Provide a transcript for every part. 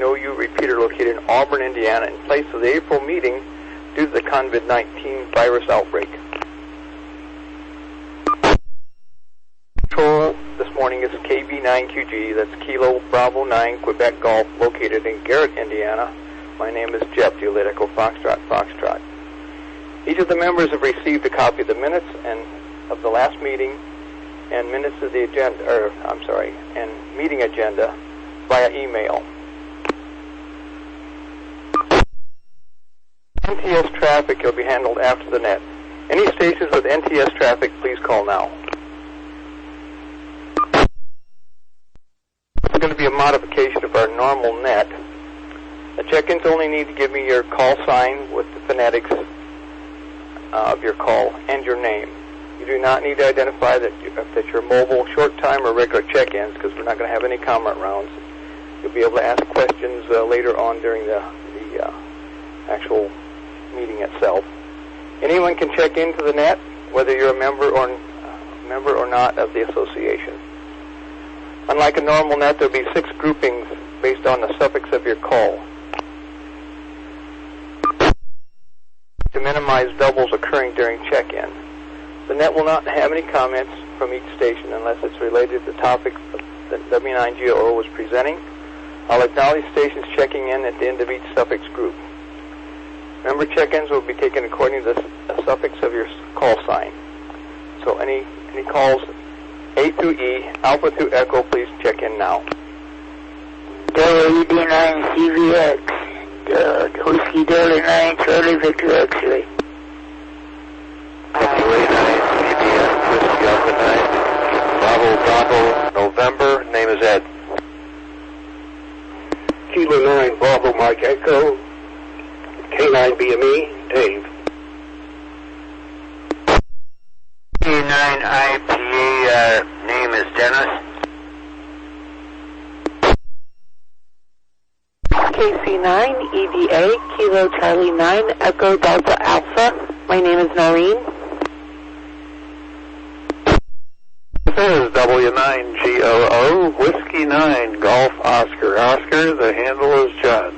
KC9OU repeater located in Auburn, Indiana, in place of the April meeting due to the COVID-19 virus outbreak. Control this morning is KB9QG, that's Kilo Bravo 9 Quebec Golf, located in Garrett, Indiana. My name is Jeff, Juliet Echo Foxtrot, Foxtrot. Each of the members have received a copy of the minutes and of the last meeting and minutes of the agenda, and meeting agenda via email. NTS traffic will be handled after the net. Any stations with NTS traffic, please call now. It's going to be a modification of our normal net. The check-ins only need to give me your call sign with the phonetics of your call and your name. You do not need to identify that you're mobile, short-time, or regular check-ins, because we're not going to have any comment rounds. You'll be able to ask questions later on during the actual meeting itself. Anyone can check into the net, whether you're a member or not of the association. Unlike a normal net, there'll be 6 groupings based on the suffix of your call. To minimize doubles occurring during check-in. The net will not have any comments from each station unless it's related to the topic that W9GOO was presenting. I'll acknowledge stations checking in at the end of each suffix group. Member check-ins will be taken according to the suffix of your call sign. So any calls A through E, Alpha through Echo, please check in now. WD9CVX, Whiskey Delta 9, Charlie Victor X-ray. WA9CBN, Whiskey Alpha 9, Bravo, November, name is Ed. Kilo 9, Bravo, Mike Echo, K9BME, Dave. K9IPA, name is Dennis. KC9EDA, Kilo Charlie 9, Echo Delta Alpha. My name is Noreen. This is W9GOO, Whiskey 9, Golf Oscar. Oscar, the handle is John.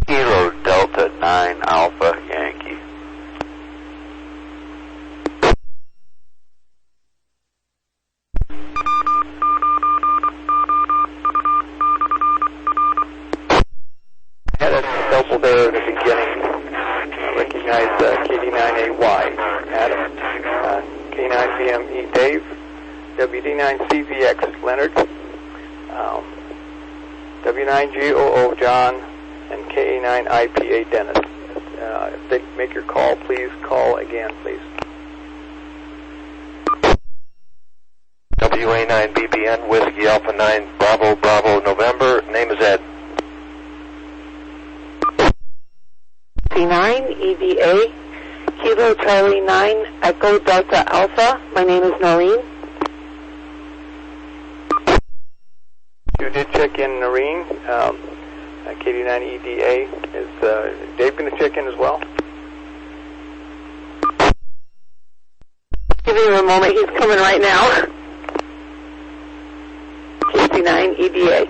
Kilo Delta 9, Alpha, Yankee. Had a double there at the beginning. Recognize KD9AY, Adam, K9BME, Dave, WD9CVX, Leonard, W9GOO, John, and KA9IPA, Dennis. If they make your call, please call again, please. WA9BBN, Whiskey Alpha 9, Bravo, November, name is Ed. C9EDA, Kilo Charlie 9, Echo Delta Alpha. My name is Noreen. You did check in, Noreen. KD9EDA. Is Dave going to check in as well? Give him a moment. He's coming right now. KC9EDA.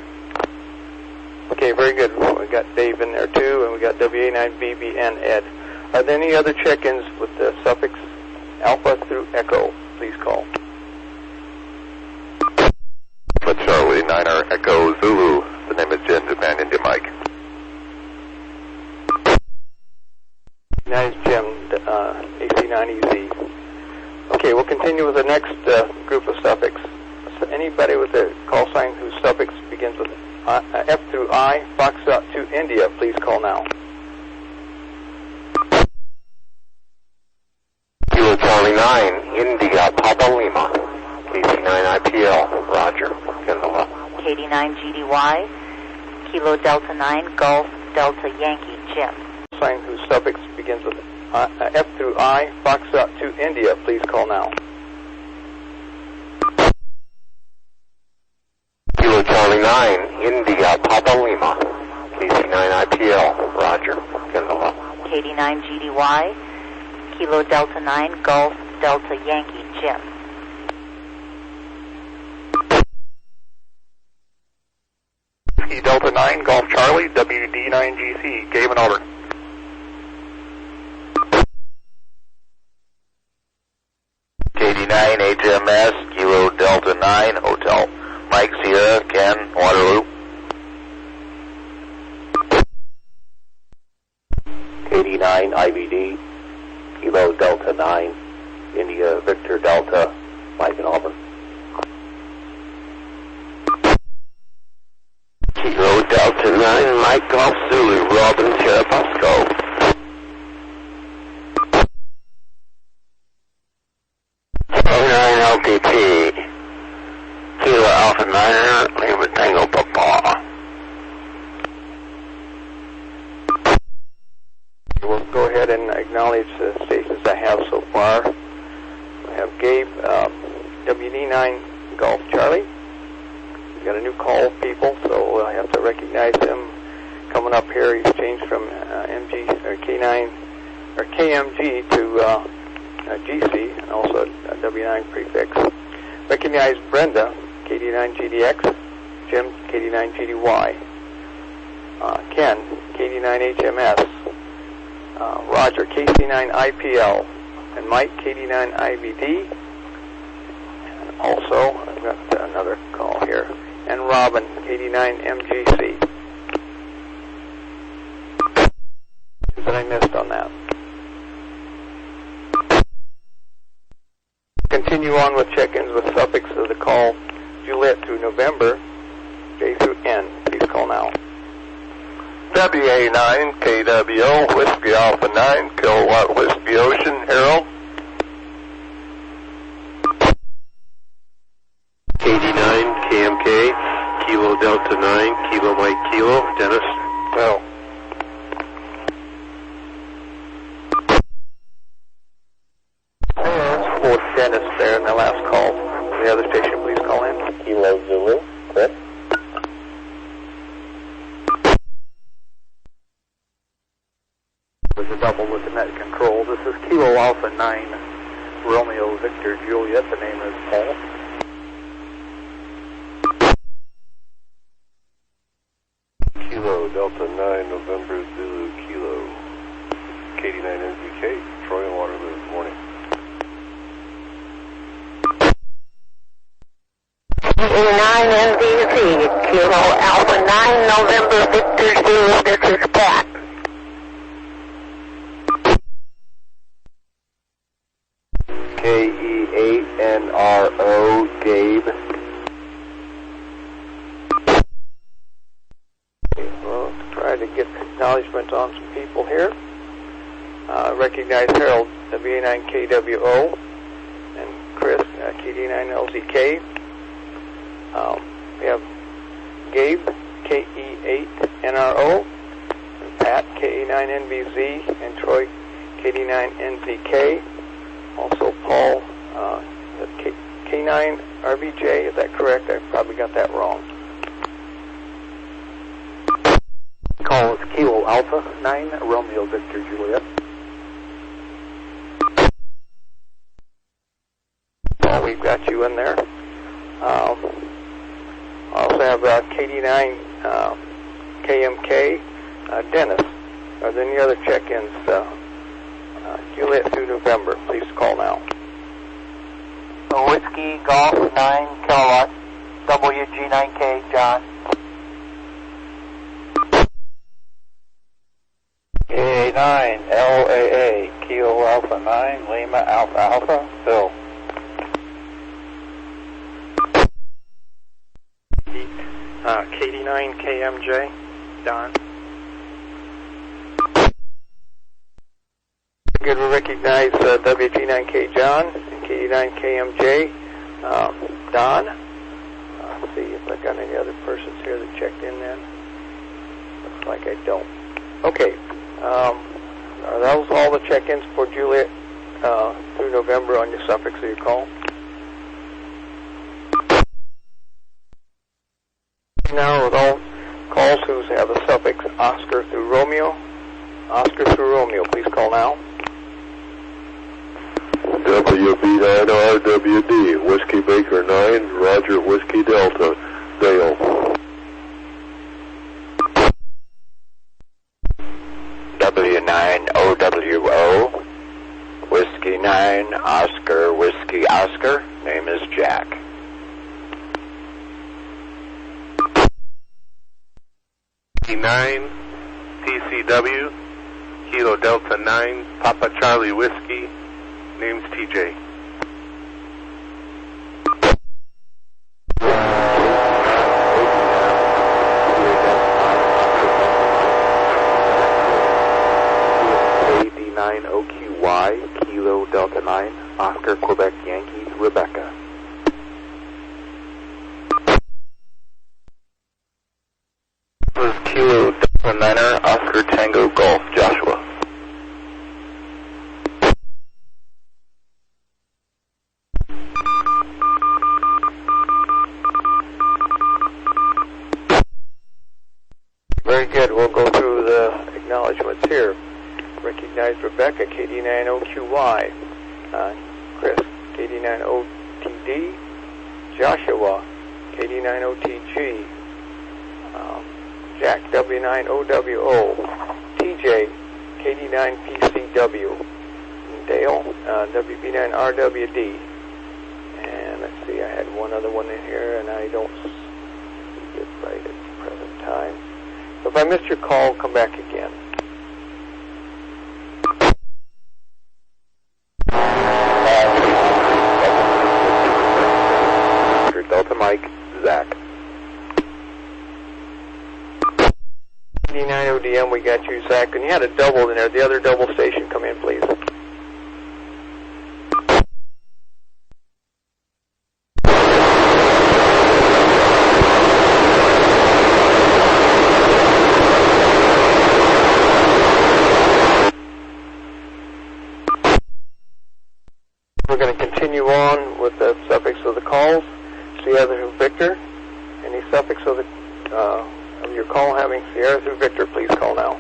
Okay, very good. We got Dave in there too, and we got WA9BBN Ed. Are there any other check-ins with the suffix Alpha through Echo? Please call. But Charlie 9er Echo Zulu, the name is Jen, Japan, India Mike. Nice, Jim, AC9EZ. Okay, we'll continue with the next group of suffix. So anybody with a call sign whose suffix begins with F through I, Foxtrot to India, please call now. Kilo Charlie 9, India, Papa Lima. KC9IPL, Roger. KD9GDY, Kilo Delta 9, Golf Delta Yankee, Jim. Sign whose suffix begins with F through I, Foxtrot to India, please call now. Kilo Charlie 9, India, Papa Lima. KC9IPL, Roger. KD9GDY, Kilo Delta 9, Golf Delta Yankee, Jim. Whiskey Delta 9, Golf Charlie, WD9GC, Gabe and Auburn. KD9 HMS, Kilo Delta 9, Hotel Mike Sierra, Ken, Waterloo. KD9 IVD, Kilo Delta 9, India Victor Delta, Mike and Auburn. Kilo Delta 9, Mike Golf Zulu, Robin Cherubusco. K9 LTP, Kilo Alpha 9, Lima Tango Papa. We'll go ahead and acknowledge the stations I have so far. I have Gabe, WD9 Golf Charlie. We've got a new call, people, so I have to recognize him coming up here. He's changed from K9 or KMG to GC, and also a W9 prefix. Recognize Brenda, KD9 GDX, Jim, KD9 GDY, Ken, KD9 HMS, Roger, KC9 IPL, and Mike, KD9 IVD, and also, I've got another call here, and Robin, KD9 MGC. That I missed on that. Continue on with check-ins with suffix of the call Juliet through November, J through N. Please call now. WA9, KWO, Whiskey Alpha 9, Kilowatt Whiskey Ocean, Harold. KD9 KMK, Kilo Delta 9, Kilo Mike Kilo, Dennis. Well. Fourth Dennis there in the last call. The other station, please call in. Kilo Zulu, Chris. There's a double with the net control. This is Kilo Alpha 9, Romeo Victor Juliet. The name is Paul. Kilo Delta 9, November Zulu Kilo. KD9 NZK, Troy and Waterloo, good morning. KD9 NVC, Kilo Alpha 9, November Victor Zulu, this is Pat. KE8NRO, Gabe. Well, try to get acknowledgement on some people here. Recognize Harold, WA9KWO, and Chris, KD9LZK. We have Gabe, KE8NRO, and Pat, KE9NVZ, and Troy, KD9NZK. Also Paul, K9RVJ, is that correct? I probably got that wrong. Call is Kilo Alpha 9, Romeo Victor Juliet. Well, we've got you in there. I also have KD9 KMK, Dennis. Are there any other check-ins? Juliet through November. Please call now. Whiskey Golf 9 Kilowatt, WG9K, John. KA9 LAA, Kilo Alpha 9, Lima Alpha Alpha, Phil. KD9 KMJ, Don. Good, we recognize WG9K John and KD9KMJ Don. Let's see if I've got any other persons here that checked in then. Looks like I don't. Okay. Are those all the check-ins for Juliet through November on your suffix of your call? Now with all calls who have a suffix Oscar through Romeo. Oscar through Romeo, please call now. WB9RWD, Whiskey Baker 9, Roger Whiskey Delta, Dale. 9 Oscar Whiskey Oscar. Name is Jack. Nine TCW, Kilo Delta 9, Papa Charlie Whiskey, name's TJ. KD9OQY, Kilo Delta 9, Oscar Quebec Yankee, Rebecca. This is Kilo Delta 9er, Oscar Tango Golf, Joshua. Very good. We'll go through the acknowledgments here. Recognize Rebecca, KD9OQY. Chris, KD9OTD. Joshua, KD9OTG. Jack, W9OWO. TJ, KD9PCW. Dale, WB9RWD. And let's see, I had one other one in here, and I don't see it right at the present time. So if I missed your call, come back again. Delta Mike, Zach. KD9ODM, we got you, Zach. And you had a double in there. The other double station, come in, please. We're going to continue on with the suffix of the calls. Sierra through Victor. Any suffix of your call having Sierra through Victor, please call now.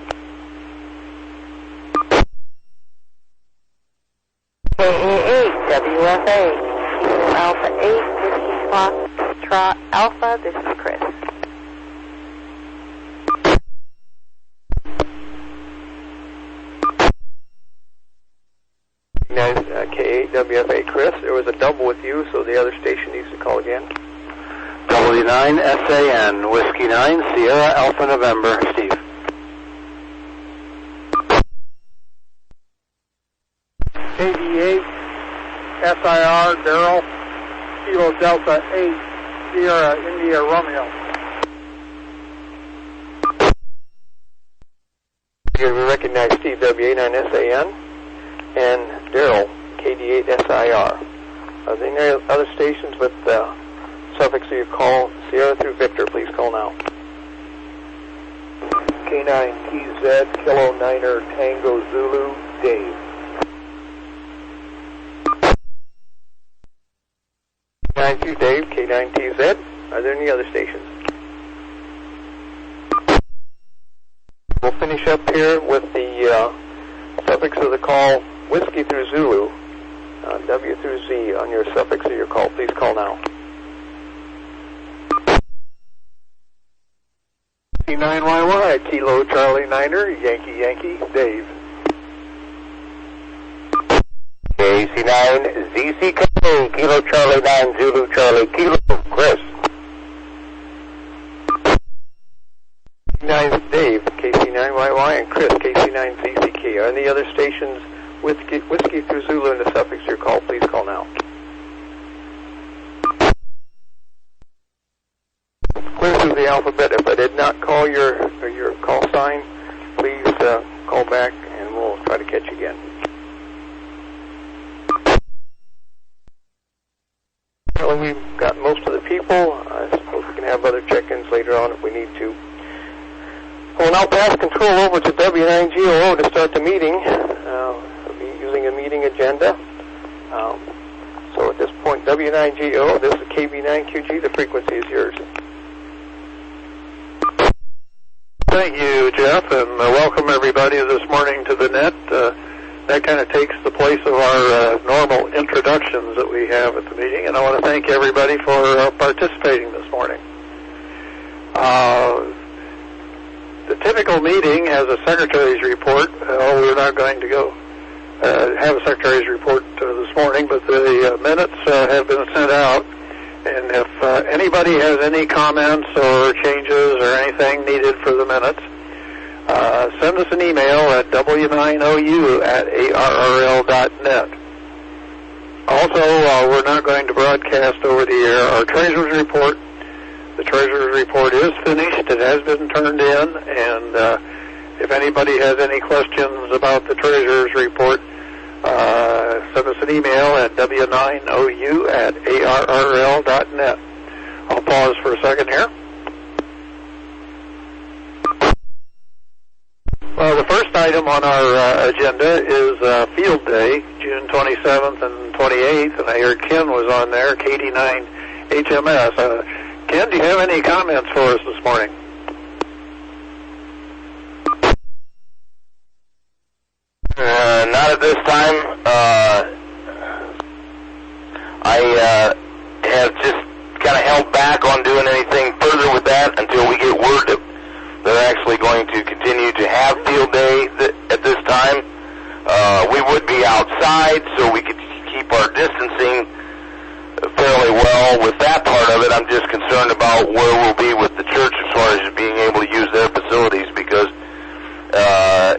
KA8 WFA, Kilo Alpha 8, Whiskey Foxtrot Alpha, this is Chris. K8 WFA Chris, there was a double with you, so the other station needs to call again. W9 SAN, Whiskey 9, Sierra Alpha November, Steve. KD8 SIR Daryl, Kilo Delta 8, Sierra India Romeo. We recognize Steve W89 SAN and Daryl KD8SIR. Are there any other stations with the suffix of your call Sierra through Victor? Please call now. K9TZ, Kilo 9er, Tango Zulu, Dave. K9Q Dave, K9TZ. Are there any other stations? We'll finish up here with the suffix of the call Whiskey through Zulu, W through Z on your suffix of your call. Please call now. K9YY, Kilo Charlie 9er, Yankee, Dave. KC9 ZCK, Kilo Charlie 9, Zulu Charlie, Kilo, Chris. 9 Dave, KC9YY, and Chris, KC9ZCK. Are any other stations with Whiskey through Zulu in the suffix of your call? Please call now. Clear through the alphabet. If I did not call your call sign, please call back and we'll try to catch you again. Well, we've got most of the people. I suppose we can have other check-ins later on if we need to. We'll now pass control over to W9GOO to start the meeting. We'll be using a meeting agenda. So at this point, W9GOO, this is KB9QG. The frequency is yours. Thank you, Jeff, and welcome everybody this morning to the net. That kind of takes the place of our normal introductions that we have at the meeting, and I want to thank everybody for participating this morning. The typical meeting has a secretary's report. We're not going to go have a secretary's report this morning, but the minutes have been sent out. And if anybody has any comments or changes or anything needed for the minutes, send us an email at w9ou@arrl.net. Also, we're not going to broadcast over the air our treasurer's report. The treasurer's report is finished. It has been turned in, and if anybody has any questions about the treasurer's report, send us an email at w9ou@arrl.net. I'll pause for a second here. Well, the first item on our agenda is Field Day, June 27th and 28th, and I heard Ken was on there, KD9 HMS. Ken, do you have any comments for us this morning? Not at this time. I have just kind of held back on doing anything further with that until we get word that they're actually going to continue to have Field Day at this time. We would be outside, so we could keep our distancing fairly well. With that part of it, I'm just concerned about where we'll be with the church as far as being able to use their facilities, because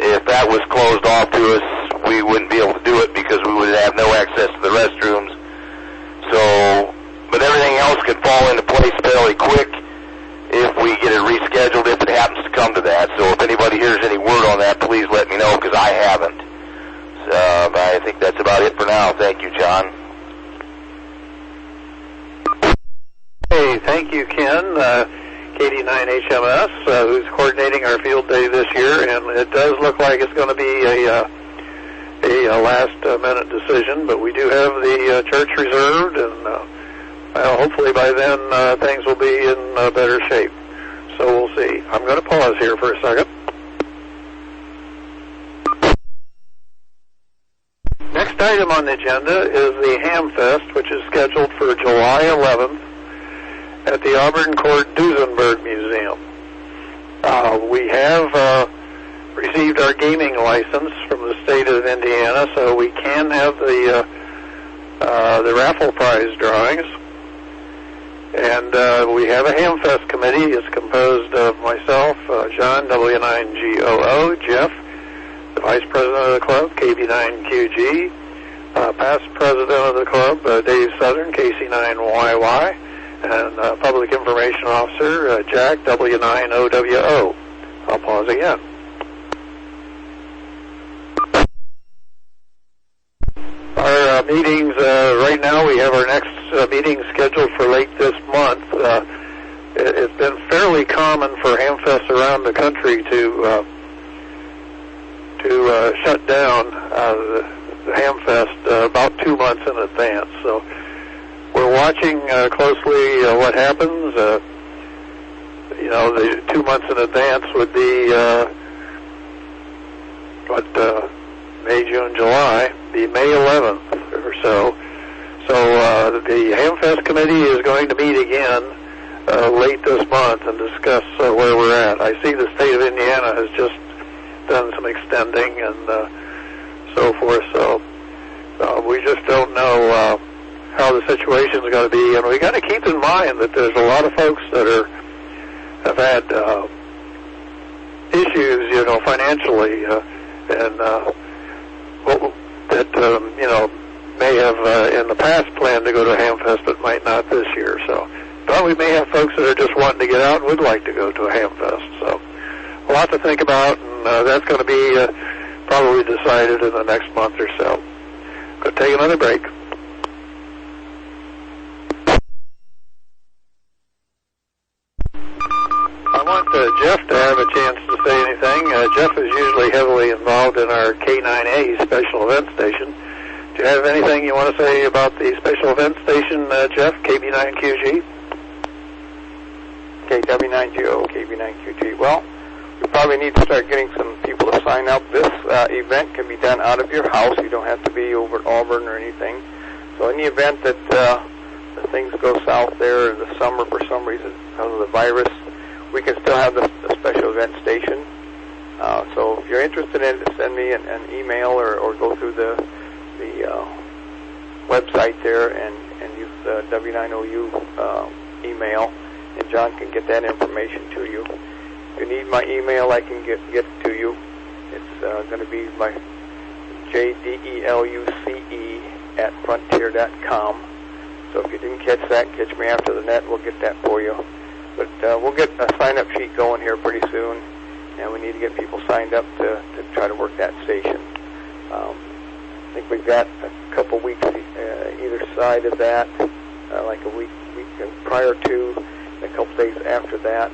if that was closed off to us, we wouldn't be able to do it because we would have no access to the restrooms. So, but everything else could fall into place fairly quick if we get it rescheduled, if it happens to come to that. So if anybody hears any word on that, please let me know, because I haven't. So I think that's about it for now. Thank you, John. Hey, thank you, Ken. KD9 HMS, who's coordinating our Field Day this year, and it does look like it's going to be a last-minute decision, but we do have the church reserved, and hopefully by then things will be in better shape. So we'll see. I'm going to pause here for a second. Next item on the agenda is the Ham Fest, which is scheduled for July 11th at the Auburn Court Duesenberg Museum. We have received our gaming license from the state of Indiana, so we can have the raffle prize drawings. And we have a Hamfest committee. It's composed of myself, John, W9GOO, Jeff, the vice president of the club, KB9QG, past president of the club, Dave Southern, KC9YY, and public information officer, Jack, W9OWO. I'll pause again. Our meetings, right now we have our next meeting scheduled for late this month. It's been fairly common for Hamfests around the country to shut down the Hamfest about 2 months in advance. So we're watching closely what happens. The 2 months in advance would be May, June, July, be May 11th or so. So the Hamfest committee is going to meet again late this month and discuss where we're at. I see the state of Indiana has just done some extending and so forth. So we just don't know how the situation is going to be, and we got to keep in mind that there's a lot of folks that have had issues, financially, and may have in the past planned to go to Hamfest, but might not this year. So, but we may have folks that are just wanting to get out and would like to go to a Hamfest. So, a lot to think about, and that's going to be probably decided in the next month or so. Going to take another break. I want Jeff to have a chance to say anything. Jeff is usually heavily involved in our K9A special event station. Do you have anything you want to say about the special event station, Jeff, KB9QG? KW9GO, KB9QG. Well, we probably need to start getting some people to sign up. This event can be done out of your house. You don't have to be over at Auburn or anything. So in the event that things go south there in the summer for some reason because of the virus, we can still have the special event station. So if you're interested in it, send me an email or go through the website there and use the W9OU email, and John can get that information to you. If you need my email, I can get it to you. It's going to be my JDELUCE@frontier.com. So if you didn't catch that, catch me after the net. We'll get that for you. But we'll get a sign-up sheet going here pretty soon, and we need to get people signed up to try to work that station. I think we've got a couple weeks either side of that, like a week prior to, and a couple days after that.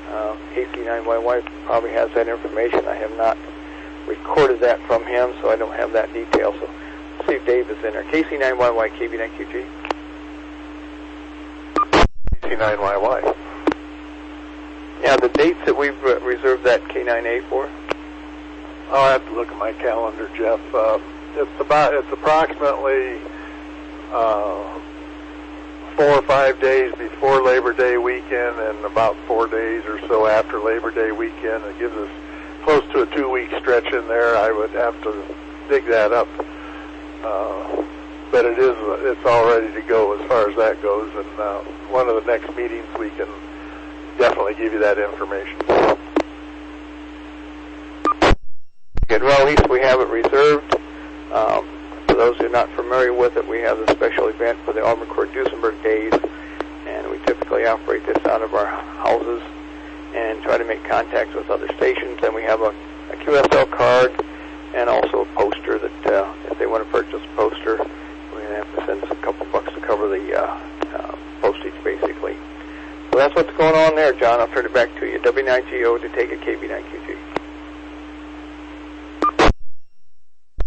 KC9YY probably has that information. I have not recorded that from him, so I don't have that detail. So let's see if Dave is in there. KC9YY, KB9QG. KC9YY. Yeah, the dates that we've reserved that K9A for. I'll have to look at my calendar, Jeff. It's approximately 4 or 5 days before Labor Day weekend and about 4 days or so after Labor Day weekend. It gives us close to a 2-week stretch in there. I would have to dig that up. But it's all ready to go as far as that goes. And one of the next meetings we can definitely give you that information. Good. Well, at least we have it reserved. For those who are not familiar with it, we have a special event for the Auburn Court Duesenberg Days, and we typically operate this out of our houses and try to make contact with other stations. And we have a QSL card and also a poster that if they want to purchase a poster, we're going to have to send us a couple bucks to cover the postage, basically. So that's what's going on there, John. I'll turn it back to you. W9GO to take a KB9QG.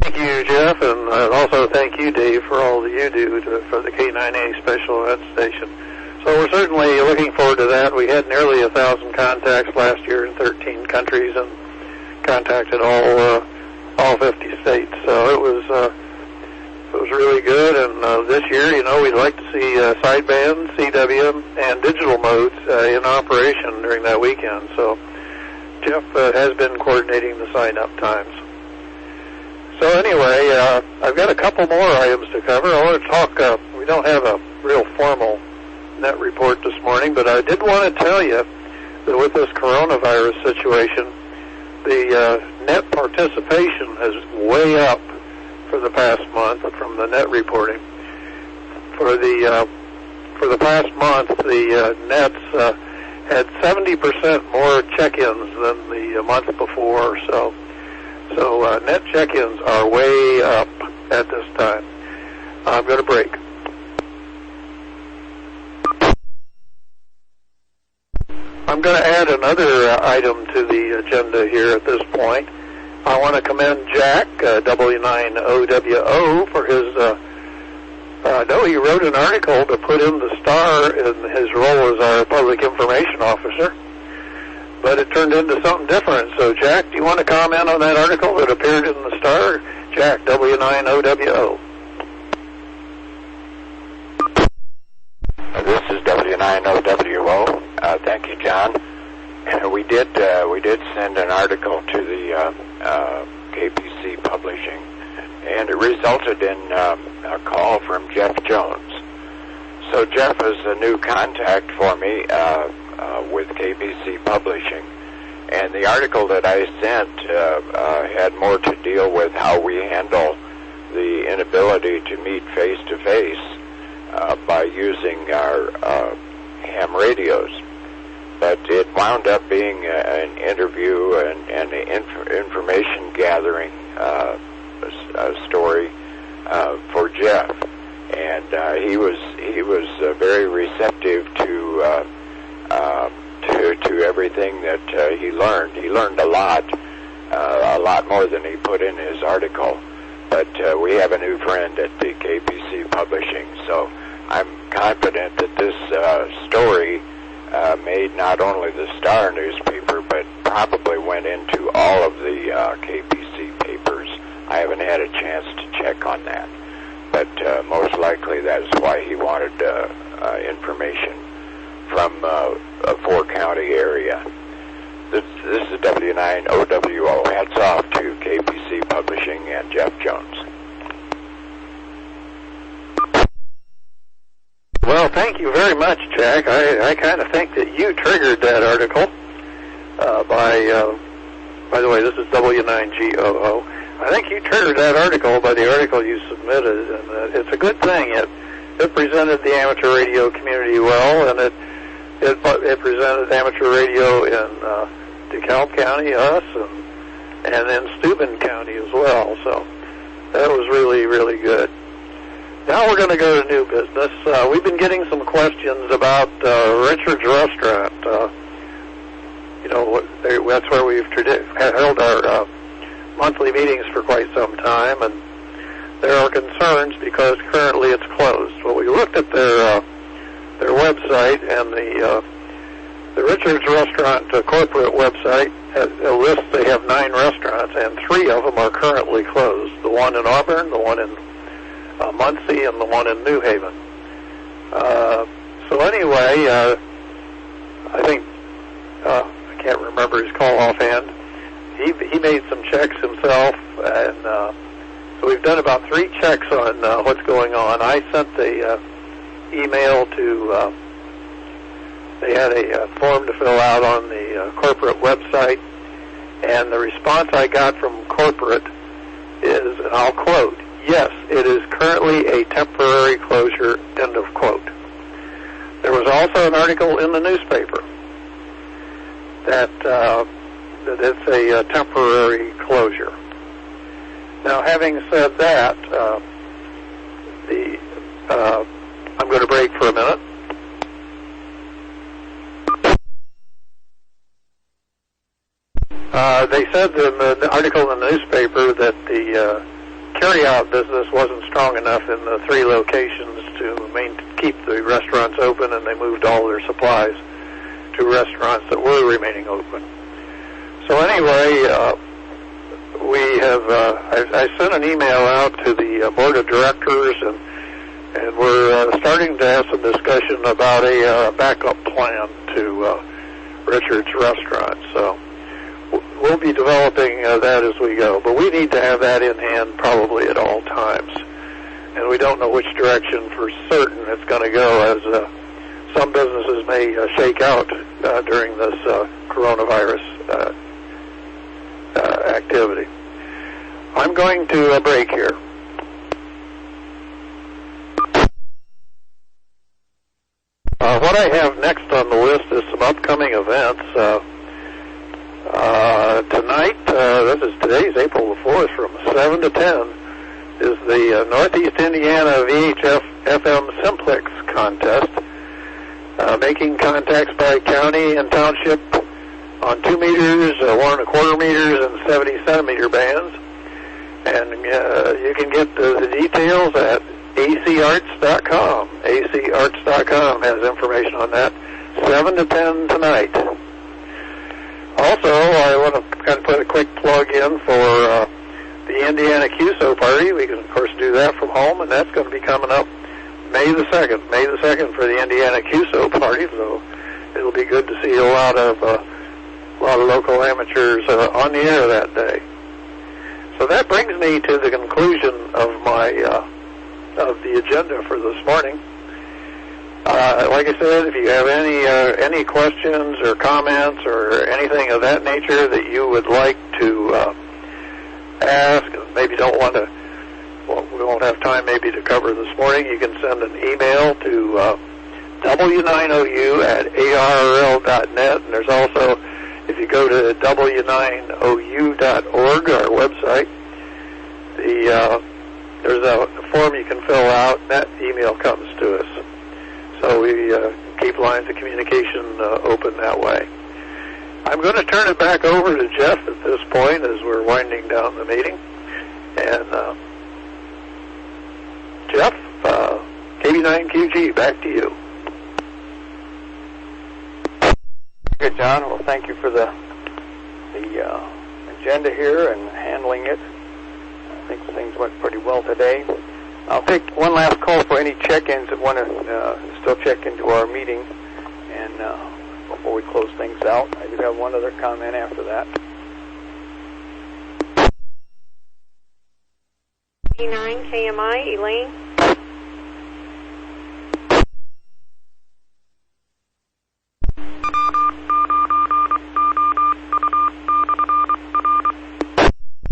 Thank you, Jeff, and also thank you, Dave, for all that you do for the K9A Special Event Station. So we're certainly looking forward to that. We had nearly 1,000 contacts last year in 13 countries and contacted all 50 states. So it was really good. And this year, we'd like to see sideband, CW, and digital modes in operation during that weekend. So Jeff has been coordinating the sign-up times. So anyway, I've got a couple more items to cover. I want to talk, we don't have a real formal net report this morning, but I did want to tell you that with this coronavirus situation, the net participation is way up for the past month from the net reporting. For the past month, the nets had 70% more check-ins than the month before, so net check-ins are way up at this time. I'm going to break. I'm going to add another item to the agenda here at this point. I want to commend Jack, W9OWO, for his, I know he wrote an article to put in the Star in his role as our public information officer, but it turned into something different. So, Jack, do you want to comment on that article that appeared in the Star? Jack, W9OWO. This is W9OWO. Thank you, John. We did send an article to the KPC Publishing, and it resulted in a call from Jeff Jones. So Jeff is a new contact for me with KPC Publishing, and the article that I sent had more to deal with how we handle the inability to meet face-to-face by using our ham radios. But it wound up being an interview and an information gathering story for Jeff, and he was very receptive to everything that he learned. He learned a lot more than he put in his article. But we have a new friend at the KPC Publishing, so I'm confident that this story made not only the Star newspaper, but probably went into all of the KPC papers. I haven't had a chance to check on that, but most likely that's why he wanted information from a four-county area. This is W9 W9 OWO. Hats off to KPC Publishing and Jeff Jones. Well, thank you very much, Jack. I kind of think that you triggered that article by the way, this is W9GOO. I think you triggered that article by the article you submitted, and it's a good thing. It presented the amateur radio community well, and it presented amateur radio in DeKalb County, us, and in Steuben County as well. So that was really, really good. Now we're going to go to new business. We've been getting some questions about Richard's Restaurant. That's where we've held our monthly meetings for quite some time, and there are concerns because currently it's closed. Well, we looked at their website, and the Richard's Restaurant corporate website lists they have 9 restaurants, and 3 of them are currently closed. The one in Auburn, the one in Muncie, and the one in New Haven. So anyway, I think I can't remember his call offhand. He made some checks himself, and so we've done about 3 checks on what's going on. I sent the email to. They had a form to fill out on the corporate website, and the response I got from corporate is, and I'll quote, "Yes, it is currently a temporary closure," end of quote. There was also an article in the newspaper that it's a temporary closure. Now, having said that, I'm going to break for a minute. They said in the article in the newspaper that the carry-out business wasn't strong enough in the 3 locations to keep the restaurants open, and they moved all their supplies to restaurants that were remaining open. So anyway, we have. I sent an email out to the board of directors, and we're starting to have some discussion about a backup plan to Richard's Restaurant. So we'll be developing that as we go, but we need to have that in hand probably at all times. And we don't know which direction for certain it's going to go, as some businesses may shake out during this coronavirus activity. I'm going to break here. What I have next on the list is some upcoming events. Tonight, today's April the 4th, from 7 to 10, is the Northeast Indiana VHF FM Simplex contest, making contacts by county and township on 2 meters, 1 1/4 meters, and 70 centimeter bands. And you can get the details at acarts.com. acarts.com has information on that. 7 to 10 tonight. Also, I want to kind of put a quick plug in for the Indiana QSO party. We can, of course, do that from home, and that's going to be coming up May the 2nd. May the 2nd for the Indiana QSO party, so it'll be good to see a lot of local amateurs on the air that day. So that brings me to the conclusion of my of the agenda for this morning. Like I said, if you have any questions or comments or anything of that nature that you would like to ask, maybe don't want to, we won't have time maybe to cover this morning, you can send an email to w9ou@arrl.net, and there's also, if you go to w9ou.org, our website, there's a form you can fill out, and that email comes to us. So we keep lines of communication open that way. I'm going to turn it back over to Jeff at this point as we're winding down the meeting. And Jeff, KB9QG, back to you. Good, John. Well, thank you for the agenda here and handling it. I think things went pretty well today. I'll take one last call for any check-ins that want to still check into our meeting, and before we close things out. I do have one other comment after that. KD9 KMI, Elaine.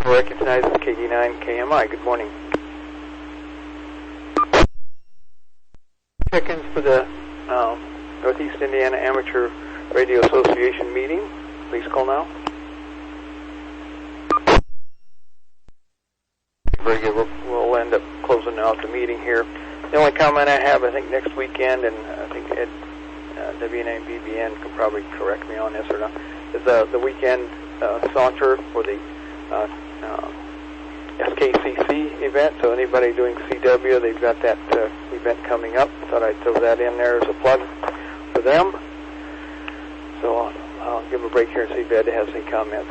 Recognize KD9 KMI. Good morning. Check-ins for the Northeast Indiana Amateur Radio Association meeting. Please call now. Very good. We'll end up closing out the meeting here. The only comment I have, I think next weekend, and I think Ed, WNA and BBN can probably correct me on this or not, is the weekend saunter for the SKCC event. So anybody doing CW, they've got that event coming up. Thought I'd throw that in there as a plug for them. So I'll give them a break here and see if Ed has any comments.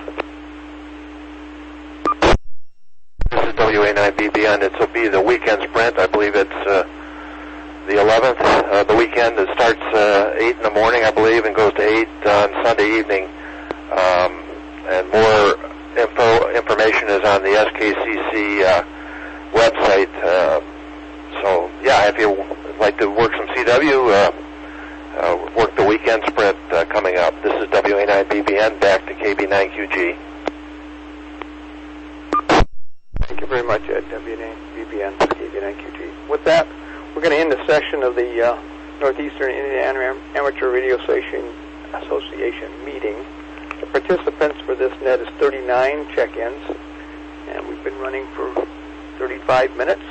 This is WA9BBN. It will be the weekend sprint. I believe it's the 11th. The weekend that starts 8 in the morning, I believe, and goes to 8 on Sunday evening. And more information is on the SKCC website. So, yeah, if you would like to work some CW, work the weekend sprint coming up. This is WA9BBN, back to KB9QG. Thank you very much, Ed. WA9BBN, KB9QG. With that, we're going to end the session of the Northeastern Indiana Amateur Radio Association meeting. The participants for this net is 39 check-ins, and we've been running for 35 minutes.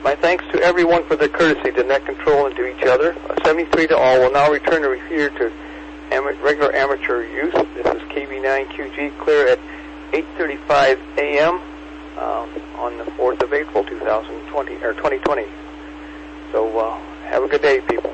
My thanks to everyone for their courtesy to net control and to each other. 73 to all will now return to here to regular amateur use. This is KB9QG, clear at 8:35 a.m. On the 4th of April, 2020. So have a good day, people.